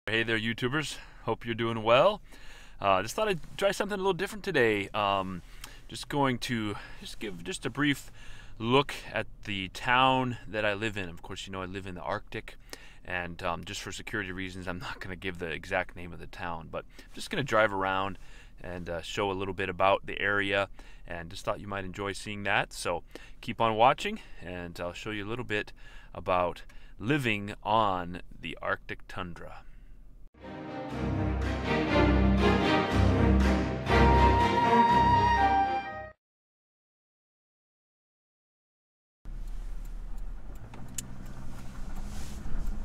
Hey there, YouTubers. Hope you're doing well. Just thought I'd try something a little different today. Just going to give just a brief look at the town that I live in. Of course, you know I live in the Arctic, and just for security reasons, I'm not going to give the exact name of the town, but I'm just going to drive around and show a little bit about the area, and just thought you might enjoy seeing that. So keep on watching, and I'll show you a little bit about living on the Arctic tundra.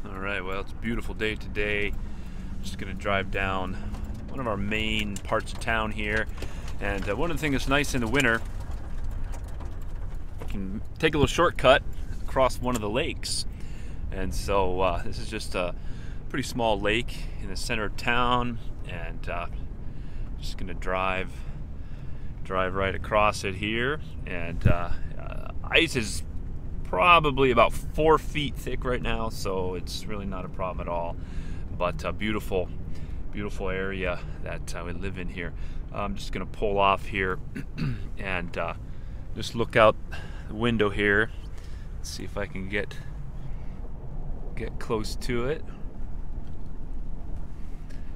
Alright, well, it's a beautiful day today. Just going to drive down one of our main parts of town here. And one of the things that's nice in the winter, you can take a little shortcut across one of the lakes. And so this is just a pretty small lake in the center of town, and just going to drive right across it here. And ice is probably about 4 feet thick right now, so it's really not a problem at all. But beautiful area that we live in here. I'm just gonna pull off here and just look out the window here. Let's see if I can get close to it.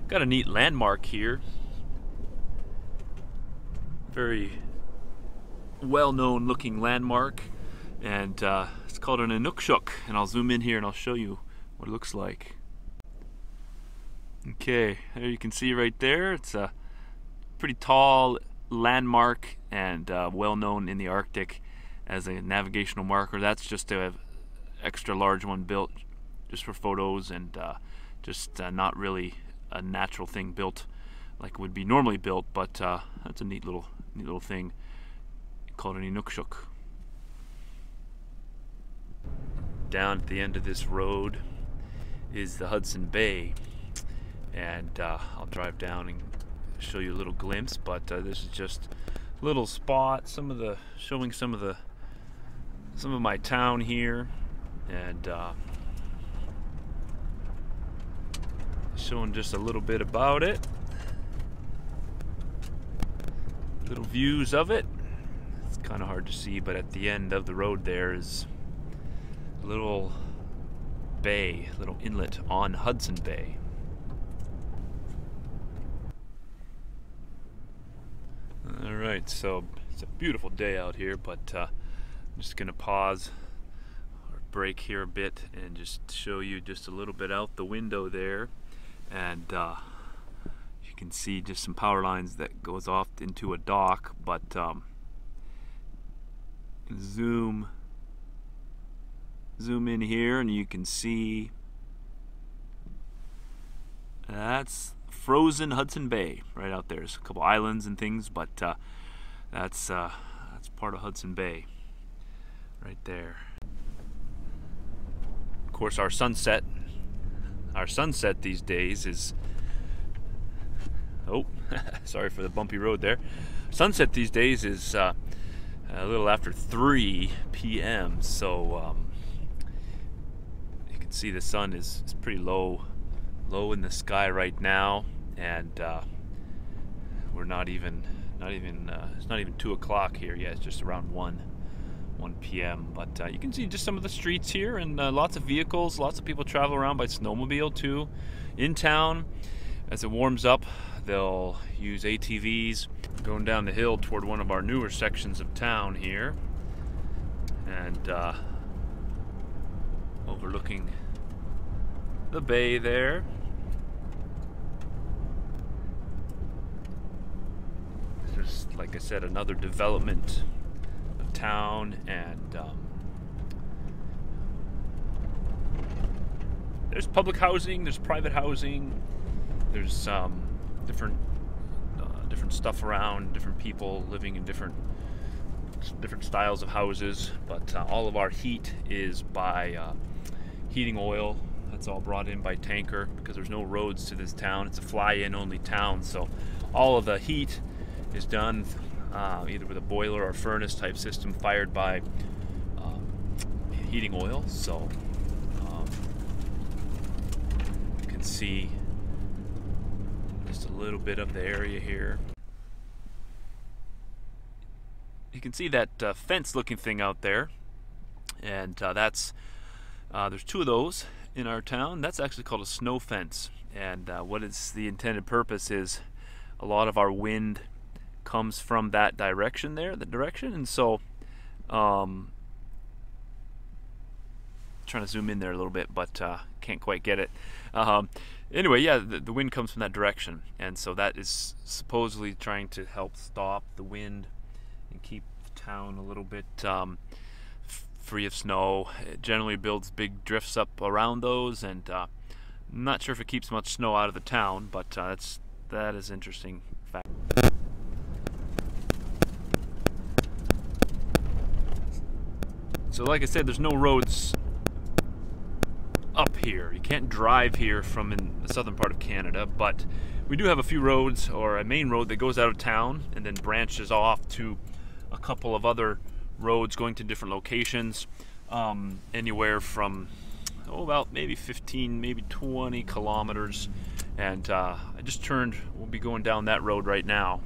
Got a neat landmark here. Very well-known looking landmark. And it's called an NuManXplore, and I'll zoom in here and I'll show you what it looks like. Okay, there you can see right there. It's a pretty tall landmark and well known in the Arctic as a navigational marker. That's just an extra large one built just for photos, and just not really a natural thing built like it would be normally built, but that's a neat little thing called an NuManXplore. Down at the end of this road is the Hudson Bay, and I'll drive down and show you a little glimpse, but this is just a little spot, showing some of my town here, and showing just a little bit about it, little views of it. It's kind of hard to see, but at the end of the road there is little bay, little inlet on Hudson Bay. Alright, so it's a beautiful day out here, but I'm just gonna pause or break here a bit and just show you just a little bit out the window there, and you can see just some power lines that goes off into a dock, but zoom in here and you can see that's frozen Hudson Bay right out there. There's a couple islands and things, but that's part of Hudson Bay right there. Of course, our sunset these days is, oh sorry for the bumpy road there. Sunset these days is a little after 3 p.m. so see the sun is pretty low in the sky right now, and we're not even it's not even 2 o'clock here yet. It's just around 1 p.m. but you can see just some of the streets here, and lots of vehicles, lots of people travel around by snowmobile too in town. As it warms up, they'll use ATVs going down the hill toward one of our newer sections of town here, and overlooking the bay there. There's, like I said, another development of town, and there's public housing, there's private housing, there's different stuff around, different people living in different styles of houses, but all of our heat is by heating oil. That's all brought in by tanker because there's no roads to this town. It's a fly-in only town, so all of the heat is done either with a boiler or furnace type system fired by heating oil. So you can see a little bit of the area here. You can see that fence-looking thing out there, and that's there's two of those in our town. That's actually called a snow fence, and what is the intended purpose is a lot of our wind comes from that direction there, and so trying to zoom in there a little bit, but can't quite get it. Anyway, yeah, the wind comes from that direction, and so that is supposedly trying to help stop the wind and keep the town a little bit free of snow. It generally builds big drifts up around those, and I'm not sure if it keeps much snow out of the town, but that is interesting fact. So like I said, there's no roads up here. You can't drive here from in the southern part of Canada, but we do have a few roads, or a main road that goes out of town and then branches off to a couple of other roads going to different locations, anywhere from about maybe 15, maybe 20 kilometers. And I just turned, we'll be going down that road right now.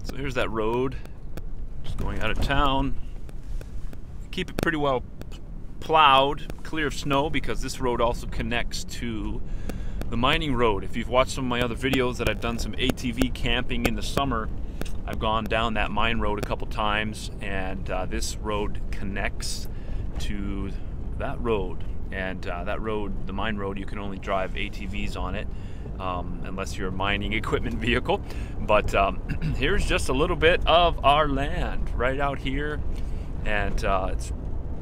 So here's that road, just going out of town. Keep it pretty well plowed, clear of snow, because this road also connects to the mining road. If you've watched some of my other videos that I've done some ATV camping in the summer, I've gone down that mine road a couple times, and this road connects to that road. And that road, the mine road, you can only drive ATVs on it, unless you're a mining equipment vehicle. But here's just a little bit of our land right out here, and it's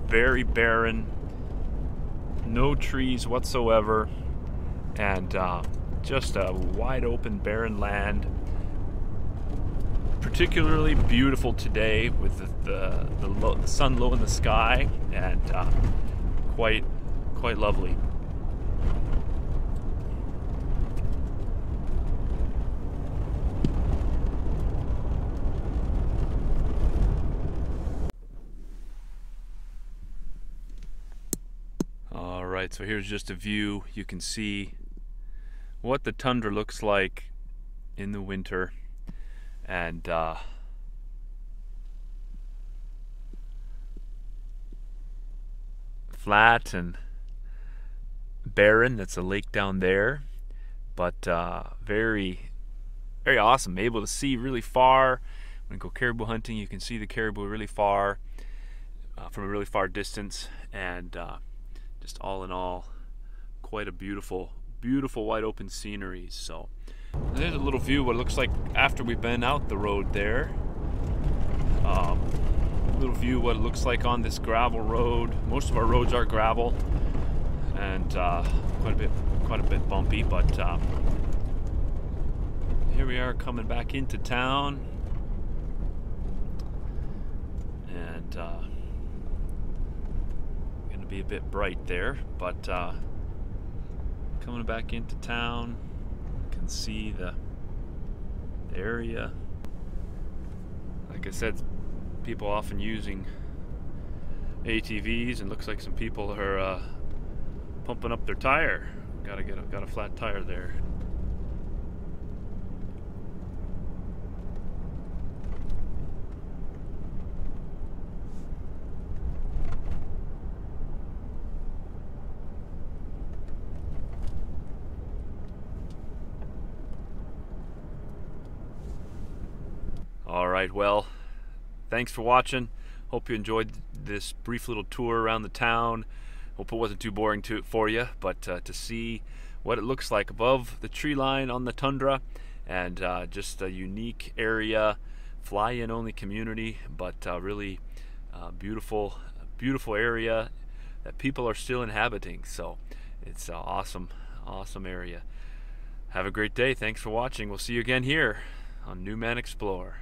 very barren, no trees whatsoever, and just a wide open barren land. Particularly beautiful today with the sun low in the sky, and quite lovely. All right, so here's just a view. You can see what the tundra looks like in the winter, and flat and barren. That's a lake down there, but very awesome. Able to see really far. When you go caribou hunting, you can see the caribou really far, from a really far distance, and just all in all, quite a beautiful wide open scenery. So there's a little view what it looks like after we've been out the road there. Little view what it looks like on this gravel road. Most of our roads are gravel, and quite a bit bumpy, but here we are coming back into town, and gonna be a bit bright there, but coming back into town, you can see the area. Like I said, people often using ATVs, and looks like some people are pumping up their tire. Got a flat tire there. All right, well, thanks for watching. Hope you enjoyed this brief little tour around the town. Hope it wasn't too boring for you, but to see what it looks like above the tree line on the tundra, and just a unique area, fly-in only community, but really beautiful area that people are still inhabiting. So it's an awesome area. Have a great day. Thanks for watching. We'll see you again here on NuManXplore.